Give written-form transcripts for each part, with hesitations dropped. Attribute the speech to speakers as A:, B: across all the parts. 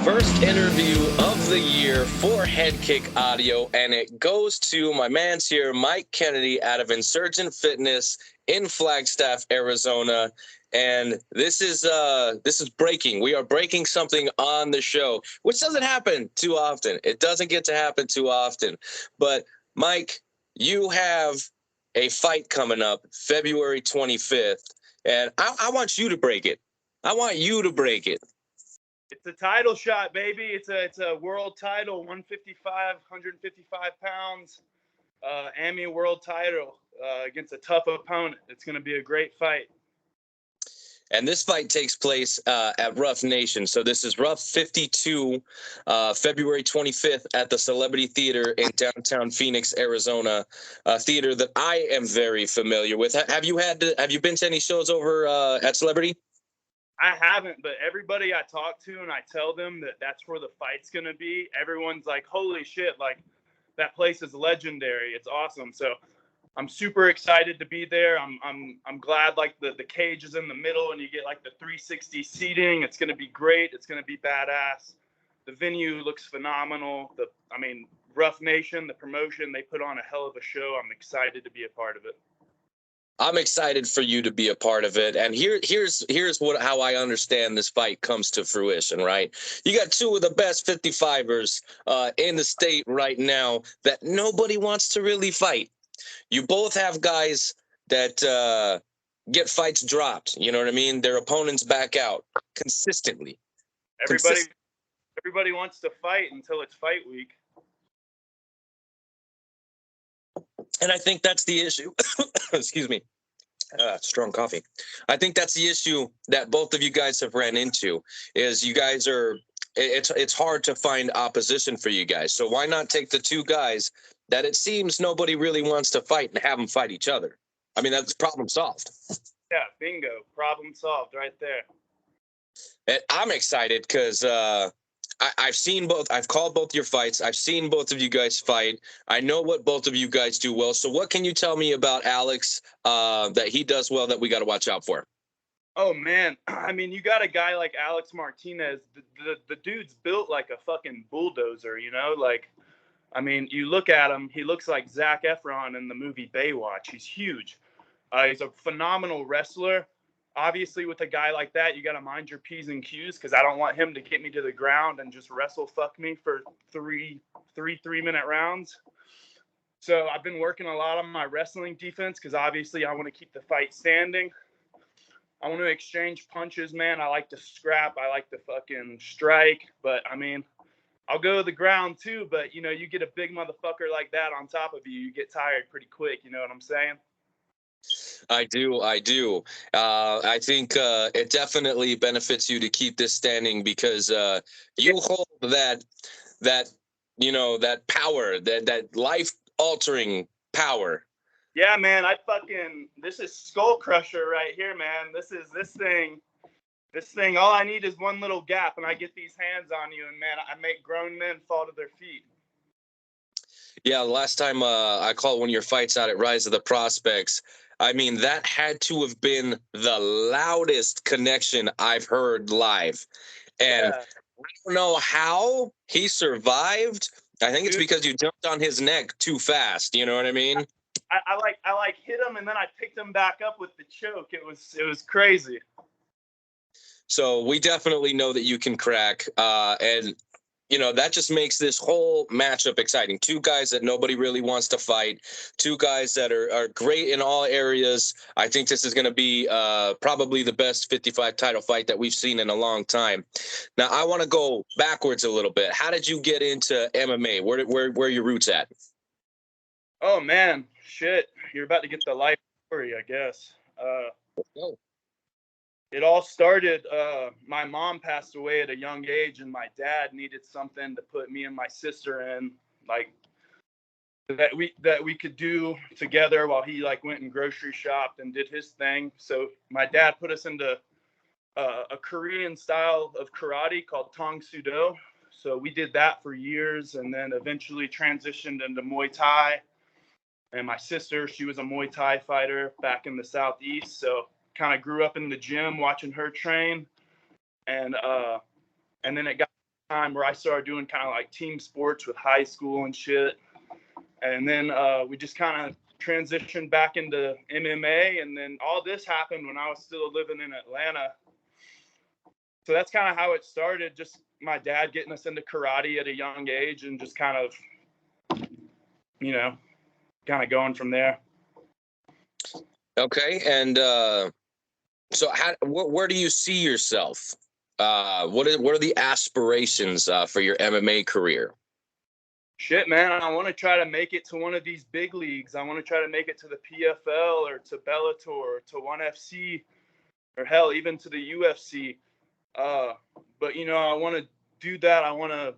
A: First interview of the year for Head Kick Audio, and it goes to my man's here, Mike Kennedy, out of Insurgent Fitness in Flagstaff, Arizona. And this is breaking. We are breaking something on the show, which doesn't happen too often. It doesn't get to happen too often. But Mike, you have a fight coming up February 25th, and I want you to break it. I want you to break it.
B: It's a title shot, baby. It's a world title, 155 pounds, AMI world title against a tough opponent. It's going to be a great fight.
A: And this fight takes place at RUF Nation. So this is RUF 52, February 25th at the Celebrity Theater in downtown Phoenix, Arizona, a theater that I am very familiar with. Have you been to any shows over at Celebrity?
B: I haven't, but everybody I talk to and I tell them that that's where the fight's going to be, everyone's like, holy shit, like that place is legendary. It's awesome. So I'm super excited to be there. I'm glad like the cage is in the middle and you get like the 360 seating. It's going to be great. It's going to be badass. The venue looks phenomenal. RUF Nation, the promotion, they put on a hell of a show. I'm excited to be a part of it.
A: I'm excited for you to be a part of it. And here's how I understand this fight comes to fruition, right? You got two of the best 55ers in the state right now that nobody wants to really fight. You both have guys that get fights dropped. You know what I mean? Their opponents back out consistently.
B: Everybody wants to fight until it's fight week.
A: And I think that's the issue. Excuse me. Strong coffee. I think that's the issue that both of you guys have ran into is you guys are it's hard to find opposition for you guys. So why not take the two guys that it seems nobody really wants to fight and have them fight each other? I mean, that's problem solved.
B: Yeah, bingo. Problem solved right there.
A: And I'm excited because I've seen both. I've called both your fights. I've seen both of you guys fight. I know what both of you guys do well. So what can you tell me about Alex that he does well that we got to watch out for?
B: Oh, man. I mean, you got a guy like Alex Martinez. The dude's built like a fucking bulldozer, you know? Like, I mean, you look at him, he looks like Zac Efron in the movie Baywatch. He's huge. He's a phenomenal wrestler. Obviously, with a guy like that, you got to mind your P's and Q's because I don't want him to get me to the ground and just wrestle fuck me for three 3-minute rounds. So I've been working a lot on my wrestling defense because obviously I want to keep the fight standing. I want to exchange punches, man. I like to scrap. I like to fucking strike. But, I mean, I'll go to the ground too. But, you know, you get a big motherfucker like that on top of you, you get tired pretty quick. You know what I'm saying?
A: I do. I think it definitely benefits you to keep this standing because you hold that power, that life altering power.
B: Yeah, man. This is Skull Crusher right here, man. This thing. All I need is one little gap, and I get these hands on you, and man, I make grown men fall to their feet.
A: Yeah, the last time I called one of your fights out at Rise of the Prospects, I mean, that had to have been the loudest connection I've heard live. And yeah. I don't know how he survived. I think it's because you jumped on his neck too fast. You know what I mean?
B: I hit him and then I picked him back up with the choke. It was crazy.
A: So we definitely know that you can crack. And you know, that just makes this whole matchup exciting. Two guys that nobody really wants to fight. Two guys that are great in all areas. I think this is going to be probably the best 55 title fight that we've seen in a long time. Now, I want to go backwards a little bit. How did you get into MMA? Where are your roots at?
B: Oh, man. Shit. You're about to get the life story, I guess.
A: Let's go.
B: It all started, my mom passed away at a young age, and my dad needed something to put me and my sister in, like, that we could do together while he, like, went and grocery shopped and did his thing. So my dad put us into a Korean style of karate called Tong Sudo. So we did that for years and then eventually transitioned into Muay Thai. And my sister, she was a Muay Thai fighter back in the Southeast, so kind of grew up in the gym watching her train, and then it got time where I started doing kind of like team sports with high school and shit. And then we just kind of transitioned back into MMA. And then all this happened when I was still living in Atlanta. So that's kind of how it started. Just my dad getting us into karate at a young age and just kind of, you know, kind of going from there.
A: Okay. And so where do you see yourself? What are the aspirations for your MMA career?
B: Shit, man, I want to try to make it to one of these big leagues. I want to try to make it to the PFL or to Bellator or to ONE FC or hell, even to the UFC. But, you know, I want to do that. I want to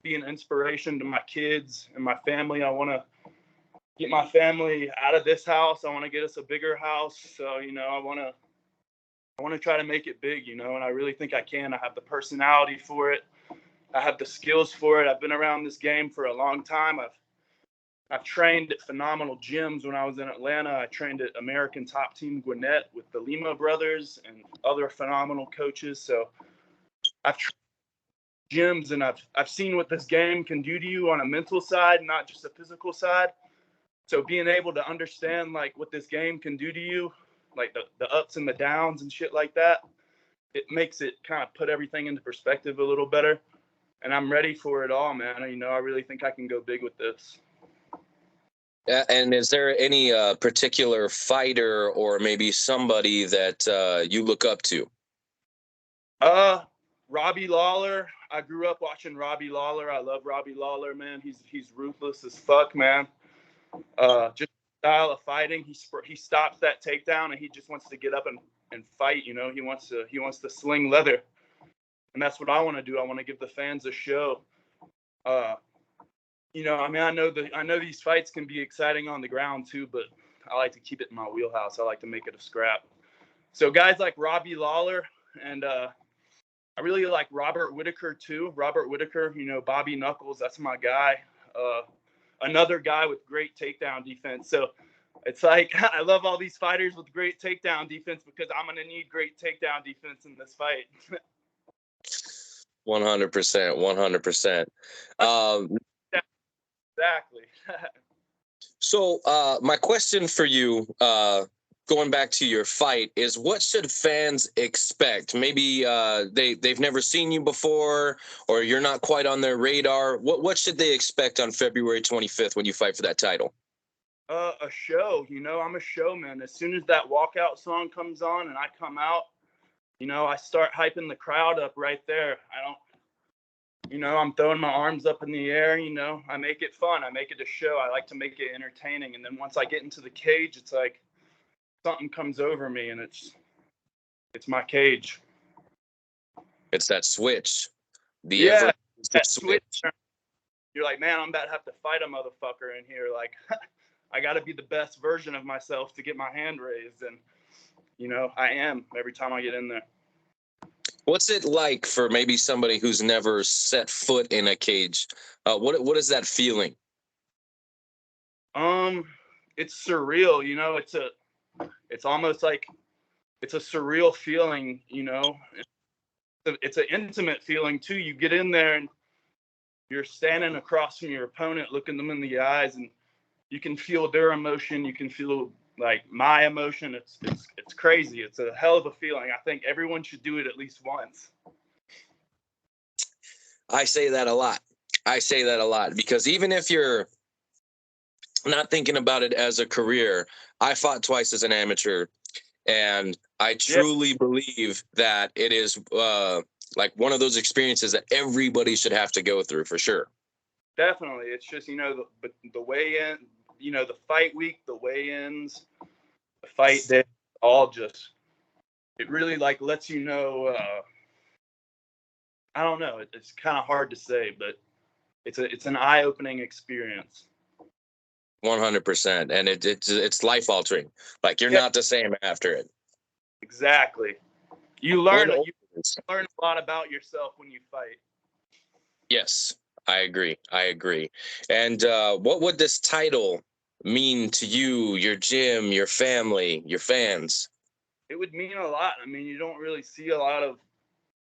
B: be an inspiration to my kids and my family. I want to get my family out of this house. I want to get us a bigger house. So, you know, I want to try to make it big, you know, and I really think I can. I have the personality for it. I have the skills for it. I've been around this game for a long time. I've trained at phenomenal gyms when I was in Atlanta. I trained at American Top Team Gwinnett with the Lima brothers and other phenomenal coaches. So I've trained gyms and I've seen what this game can do to you on a mental side, not just a physical side. So being able to understand like what this game can do to you, like the ups and the downs and shit like that, it makes it kind of put everything into perspective a little better. And I'm ready for it all, man. You know, I really think I can go big with this.
A: And is there any particular fighter or maybe somebody that you look up to?
B: Robbie Lawler. I grew up watching Robbie Lawler. I love Robbie Lawler, man. He's ruthless as fuck, man. Just style of fighting. He stops that takedown and he just wants to get up and fight. You know, he wants to sling leather, and that's what I want to do. I want to give the fans a show. You know, I mean, I know these fights can be exciting on the ground too, but I like to keep it in my wheelhouse. I like to make it a scrap. So guys like Robbie Lawler and I really like Robert Whitaker too. Robert Whitaker, you know, Bobby Knuckles, that's my guy. Another guy with great takedown defense. So it's like I love all these fighters with great takedown defense because I'm gonna need great takedown defense in this fight.
A: 100%, 100%.
B: Exactly.
A: So my question for you, going back to your fight, is what should fans expect? Maybe they've never seen you before, or you're not quite on their radar. What should they expect on February 25th when you fight for that title?
B: A show, you know, I'm a showman. As soon as that walkout song comes on and I come out, you know, I start hyping the crowd up right there. You know, I'm throwing my arms up in the air, you know, I make it fun. I make it a show. I like to make it entertaining. And then once I get into the cage, it's like something comes over me and it's my cage.
A: It's that switch.
B: That switch. You're like, man, I'm about to have to fight a motherfucker in here. Like, I got to be the best version of myself to get my hand raised. And, you know, I am every time I get in there.
A: What's it like for maybe somebody who's never set foot in a cage? What is that feeling?
B: It's surreal, you know, it's almost like it's a surreal feeling, you know, it's an intimate feeling too. You get in there and you're standing across from your opponent, looking them in the eyes, and you can feel their emotion. You can feel like my emotion. It's crazy. It's a hell of a feeling. I think everyone should do it at least once.
A: I say that a lot. Because even if you're not thinking about it as a career, I fought twice as an amateur, and I truly believe that it is like one of those experiences that everybody should have to go through for sure.
B: Definitely. It's just, you know, the weigh-in, you know, the fight week, the weigh-ins, the fight day, all just, it really like lets you know, I don't know. It's kind of hard to say, but it's an eye-opening experience.
A: 100%. And it's life altering. Like you're not the same after it.
B: Exactly. You learn a lot about yourself when you fight.
A: Yes, I agree. And what would this title mean to you, your gym, your family, your fans?
B: It would mean a lot. I mean, you don't really see a lot of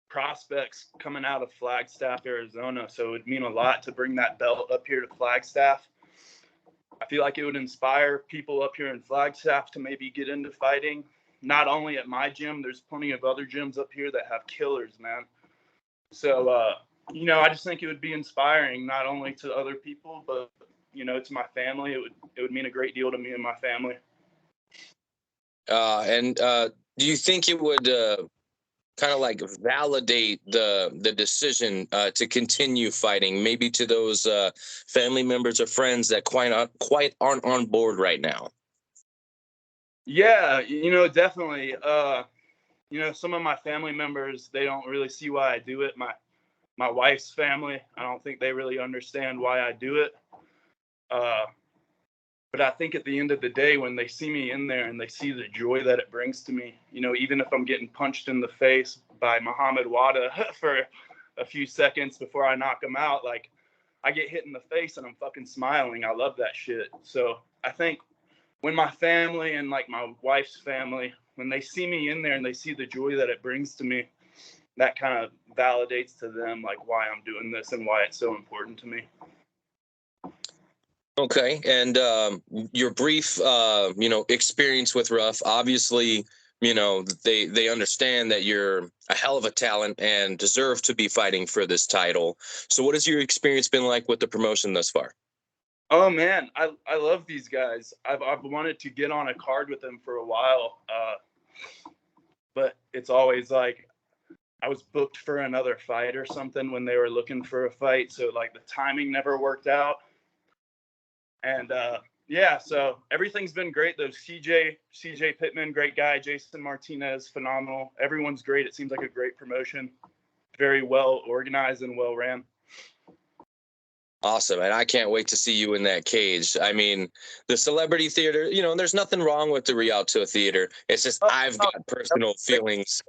B: prospects coming out of Flagstaff, Arizona. So it would mean a lot to bring that belt up here to Flagstaff. I feel like it would inspire people up here in Flagstaff to maybe get into fighting. Not only at my gym, there's plenty of other gyms up here that have killers, man. So, I just think it would be inspiring not only to other people, but to my family. It would mean a great deal to me and my family.
A: Do you think it would kind of like validate the decision to continue fighting, maybe to those family members or friends that quite aren't on board right now?
B: Yeah, definitely. Some of my family members, they don't really see why I do it. My wife's family, I don't think they really understand why I do it. But I think at the end of the day, when they see me in there and they see the joy that it brings to me, even if I'm getting punched in the face by Muhammad Wada for a few seconds before I knock him out, like I get hit in the face and I'm fucking smiling. I love that shit. So I think when my family and like my wife's family, when they see me in there and they see the joy that it brings to me, that kind of validates to them like why I'm doing this and why it's so important to me.
A: Okay, and your brief, experience with RUF, obviously, they understand that you're a hell of a talent and deserve to be fighting for this title. So, what has your experience been like with the promotion thus far?
B: Oh man, I love these guys. I've wanted to get on a card with them for a while, but it's always like I was booked for another fight or something when they were looking for a fight, so like the timing never worked out. And so everything's been great. Those CJ Pittman, great guy. Jason Martinez, phenomenal. Everyone's great. It seems like a great promotion. Very well organized and well ran.
A: Awesome, and I can't wait to see you in that cage. I mean, the Celebrity Theater, there's nothing wrong with the Rialto Theater. It's just I've got personal feelings.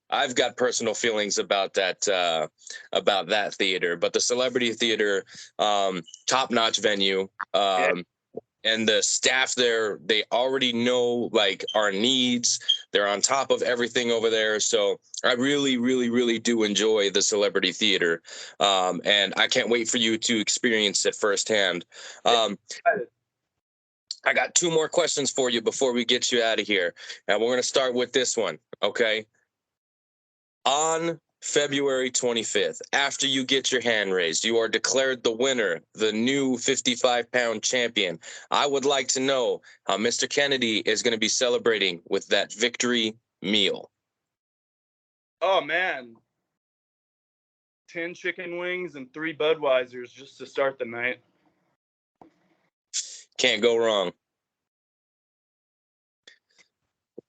A: I've got personal feelings about that theater, but the Celebrity Theater, top-notch venue. And the staff there, they already know like our needs. They're on top of everything over there. So I really, really, really do enjoy the Celebrity Theater. And I can't wait for you to experience it firsthand. I got two more questions for you before we get you out of here. And we're going to start with this one. Okay. On February 25th, after you get your hand raised, you are declared the winner, the new 55-pound champion. I would like to know how Mr. Kennedy is going to be celebrating with that victory meal.
B: Oh, man. 10 chicken wings and 3 Budweisers just to start the night.
A: Can't go wrong.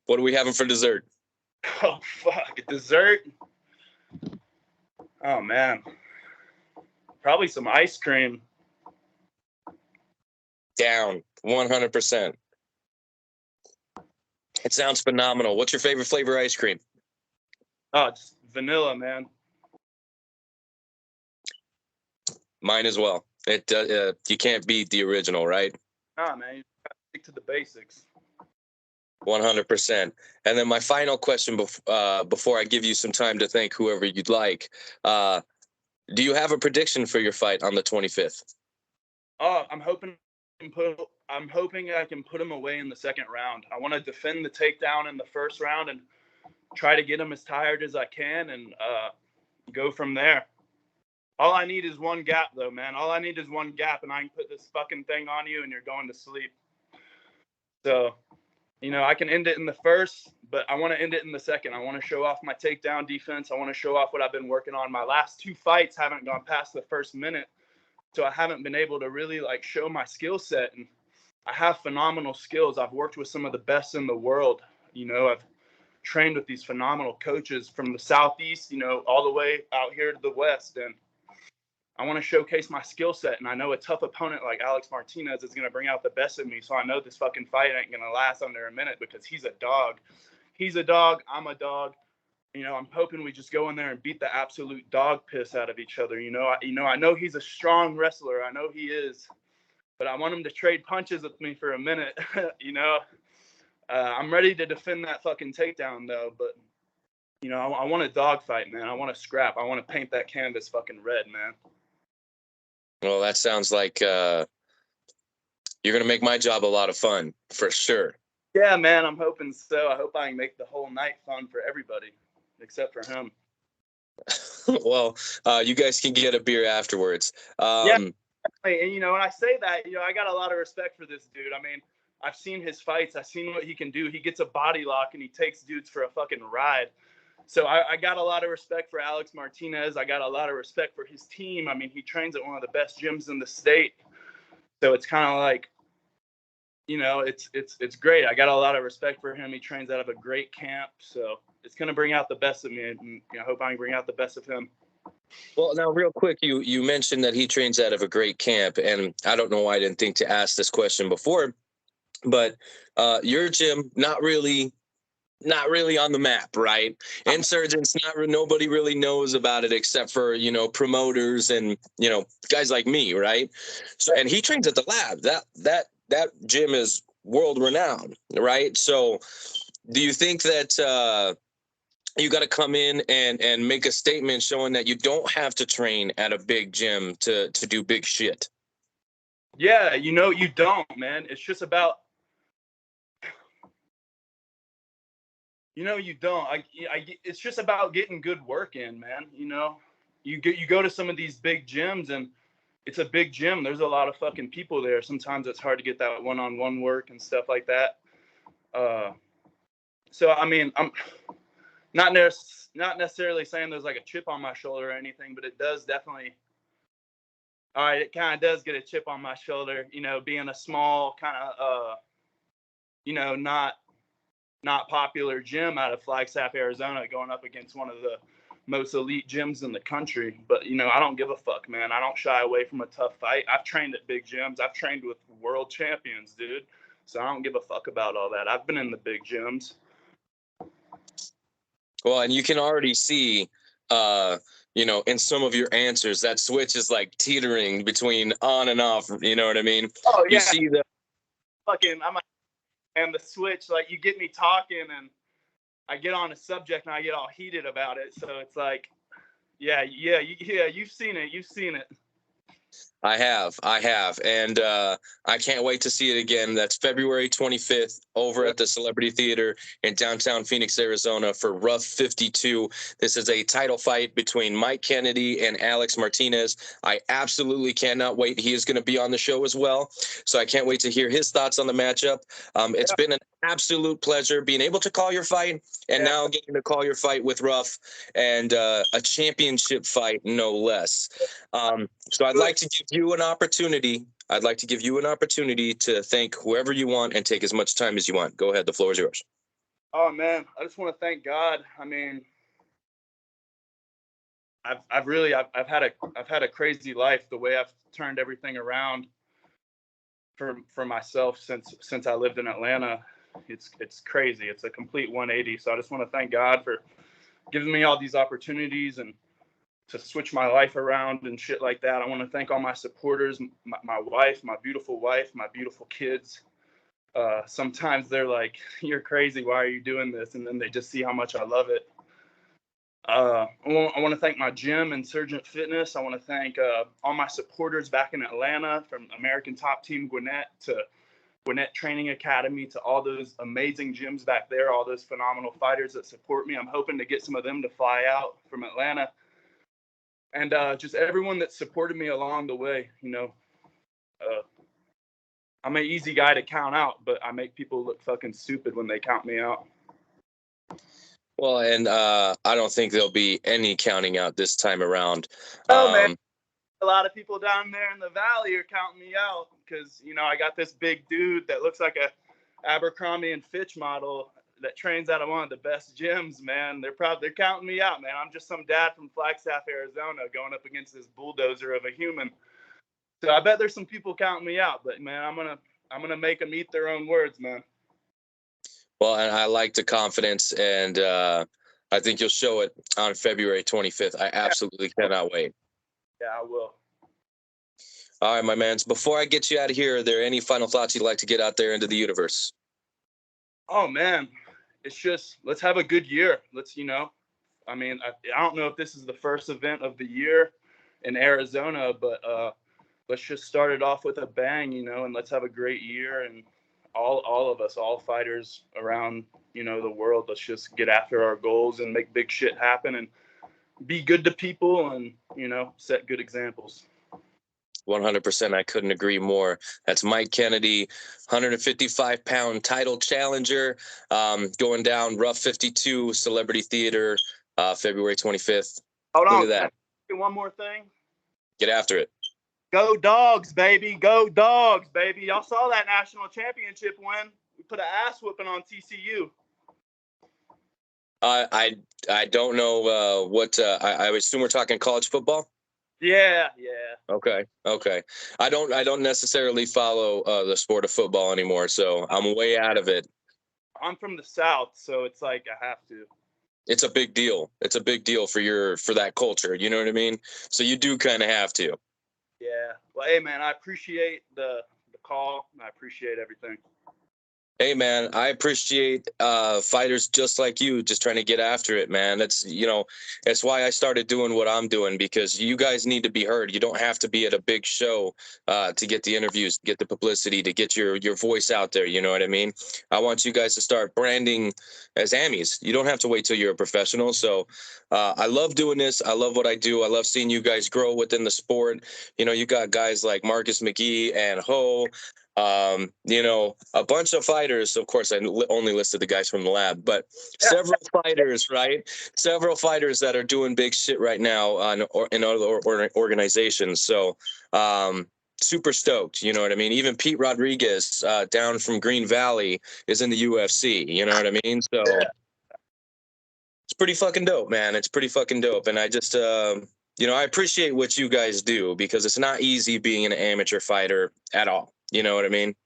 A: What are we having for dessert?
B: Oh, fuck. Dessert? Oh, man. Probably some ice cream.
A: Down 100%. It sounds phenomenal. What's your favorite flavor ice cream?
B: Oh, just vanilla, man.
A: Mine as well. You can't beat the original, right?
B: Nah, man. You gotta stick to the basics.
A: 100%. And then my final question before I give you some time to thank whoever you'd like. Do you have a prediction for your fight on the 25th?
B: Oh, I'm hoping I can put him away in the second round. I want to defend the takedown in the first round and try to get him as tired as I can and go from there. All I need is one gap, though, man. All I need is one gap, and I can put this fucking thing on you, and you're going to sleep. So, I can end it in the first, but I want to end it in the second. I want to show off my takedown defense. I want to show off what I've been working on. My last 2 fights haven't gone past the first minute, so I haven't been able to really show my skill set. And I have phenomenal skills. I've worked with some of the best in the world. I've trained with these phenomenal coaches from the Southeast, all the way out here to the West. And I want to showcase my skill set. And I know a tough opponent like Alex Martinez is going to bring out the best in me. So I know this fucking fight ain't going to last under a minute because he's a dog. He's a dog. I'm a dog. I'm hoping we just go in there and beat the absolute dog piss out of each other. I know he's a strong wrestler. I know he is. But I want him to trade punches with me for a minute. I'm ready to defend that fucking takedown, though. But, You know, I want a dogfight, man. I want to scrap. I want to paint that canvas fucking red, man.
A: Well, that sounds like you're gonna make my job a lot of fun for sure.
B: Yeah, man. I'm hoping so. I hope I can make the whole night fun for everybody, except for him.
A: Well, you guys can get a beer afterwards.
B: Yeah, and you know, when I say that, you know, I got a lot of respect for this dude. I mean, I've seen his fights. I've seen what he can do. He gets a body lock and he takes dudes for a fucking ride. So I got a lot of respect for Alex Martinez. I got a lot of respect for his team. I mean, he trains at one of the best gyms in the state. So it's kind of like, you know, it's great. I got a lot of respect for him. He trains out of a great camp. So it's going to bring out the best of me. And you know, I hope I can bring out the best of him.
A: Well, now, real quick, you mentioned that he trains out of a great camp, and I don't know why I didn't think to ask this question before, but your gym not really on the map, right? Insurgents, nobody really knows about it except for, you know, promoters and, you know, guys like me, right? So, and he trains at the lab. That gym is world renowned, right? So, do you think that you got to come in and make a statement showing that you don't have to train at a big gym to do big shit?
B: Yeah, you know, you don't, man. It's just about, you know, you don't. It's just about getting good work in, man. You know, you go to some of these big gyms and it's a big gym. There's a lot of fucking people there. Sometimes it's hard to get that one-on-one work and stuff like that. So I mean, I'm not necessarily saying there's like a chip on my shoulder or anything, but it does definitely. All right, it kind of does get a chip on my shoulder. You know, being a small kind of, you know, not popular gym out of Flagstaff, Arizona, going up against one of the most elite gyms in the country. But, you know, I don't give a fuck, man. I don't shy away from a tough fight. I've trained at big gyms. I've trained with world champions, dude. So I don't give a fuck about all that. I've been in the big gyms.
A: Well, and you can already see, you know, in some of your answers, that switch is like teetering between on and off. You know what I mean?
B: Oh, yeah.
A: You see the
B: Fucking, and the switch, like, you get me talking and I get on a subject and I get all heated about it. So it's like, yeah, you've seen it. You've seen it.
A: I have, and I can't wait to see it again. That's February 25th over at the Celebrity Theater in downtown Phoenix, Arizona for RUF 52. This is a title fight between Mike Kennedy and Alex Martinez. I absolutely cannot wait. He is going to be on the show as well, so I can't wait to hear his thoughts on the matchup. It's been an absolute pleasure being able to call your fight, and now getting to call your fight with RUF, and a championship fight, no less. So I'd like to give you an opportunity. I'd like to give you an opportunity to thank whoever you want and take as much time as you want. Go ahead. The floor is yours.
B: Oh man, I just want to thank God. I mean, I've had a crazy life. The way I've turned everything around for myself since I lived in Atlanta, it's crazy. It's a complete 180. So I just want to thank God for giving me all these opportunities and to switch my life around and shit like that. I want to thank all my supporters, my wife, my beautiful kids. Sometimes they're like, "You're crazy. Why are you doing this?" And then they just see how much I love it. I want to thank my gym, Insurgent Fitness. I want to thank all my supporters back in Atlanta, from American Top Team Gwinnett to Gwinnett Training Academy to all those amazing gyms back there, all those phenomenal fighters that support me. I'm hoping to get some of them to fly out from Atlanta. And just everyone that supported me along the way. You know, I'm an easy guy to count out, but I make people look fucking stupid when they count me out.
A: Well, and I don't think there'll be any counting out this time around.
B: Oh, man. A lot of people down there in the valley are counting me out because, you know, I got this big dude that looks like a Abercrombie and Fitch model that trains out of one of the best gyms, man. They're counting me out, man. I'm just some dad from Flagstaff, Arizona, going up against this bulldozer of a human. So I bet there's some people counting me out, but man, I'm gonna make them eat their own words, man.
A: Well, and I like the confidence, and I think you'll show it on February 25th. I absolutely cannot wait.
B: Yeah, I will.
A: All right, my man. Before I get you out of here, are there any final thoughts you'd like to get out there into the universe?
B: Oh man, it's just, let's have a good year. Let's, you know, I mean, I don't know if this is the first event of the year in Arizona, but let's just start it off with a bang, you know, and let's have a great year. And all of us, all fighters around, you know, the world, let's just get after our goals and make big shit happen and be good to people and, you know, set good examples.
A: 100%. I couldn't agree more. That's Mike Kennedy, 155-pound title challenger, going down RUF 52 Celebrity Theater, February 25th.
B: Hold
A: Look
B: on.
A: at that.
B: One more thing.
A: Get after it.
B: Go Dogs, baby. Go Dogs, baby. Y'all saw that national championship win. We put an ass whooping on TCU.
A: I don't know what I assume we're talking college football.
B: Yeah.
A: Okay. I don't necessarily follow the sport of football anymore, so I'm way out of it.
B: I'm from the South, so it's like I have to.
A: It's a big deal. It's a big deal for that culture. You know what I mean? So you do kind of have to.
B: Yeah. Well, hey man, I appreciate the call. I appreciate everything.
A: Hey man, I appreciate fighters just like you, just trying to get after it, man. That's why I started doing what I'm doing, because you guys need to be heard. You don't have to be at a big show to get the interviews, to get the publicity, to get your voice out there. You know what I mean? I want you guys to start branding as Amis. You don't have to wait till you're a professional. So I love doing this. I love what I do. I love seeing you guys grow within the sport. You know, you got guys like Marcus McGee and Ho. A bunch of fighters. Of course, I only listed the guys from the lab, but several fighters, right? Several fighters that are doing big shit right now in other organizations. So, super stoked. You know what I mean? Even Pete Rodriguez, down from Green Valley, is in the UFC. You know what I mean? So, it's pretty fucking dope, man. It's pretty fucking dope, and I just. I appreciate what you guys do, because it's not easy being an amateur fighter at all. You know what I mean?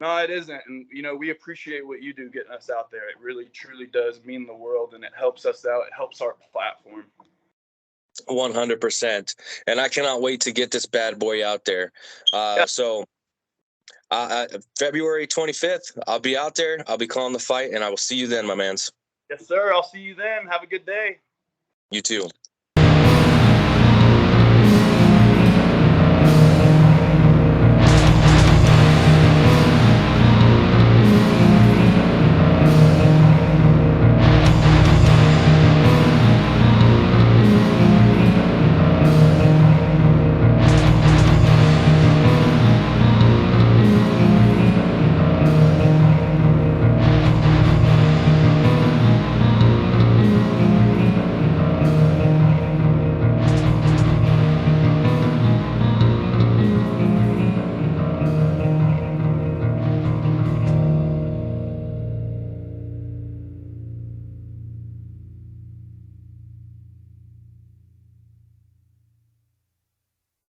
B: No, it isn't. And, you know, we appreciate what you do getting us out there. It really, truly does mean the world, and it helps us out. It helps our platform.
A: 100%. And I cannot wait to get this bad boy out there. So February 25th, I'll be out there. I'll be calling the fight, and I will see you then, my mans.
B: Yes, sir. I'll see you then. Have a good day.
A: You too.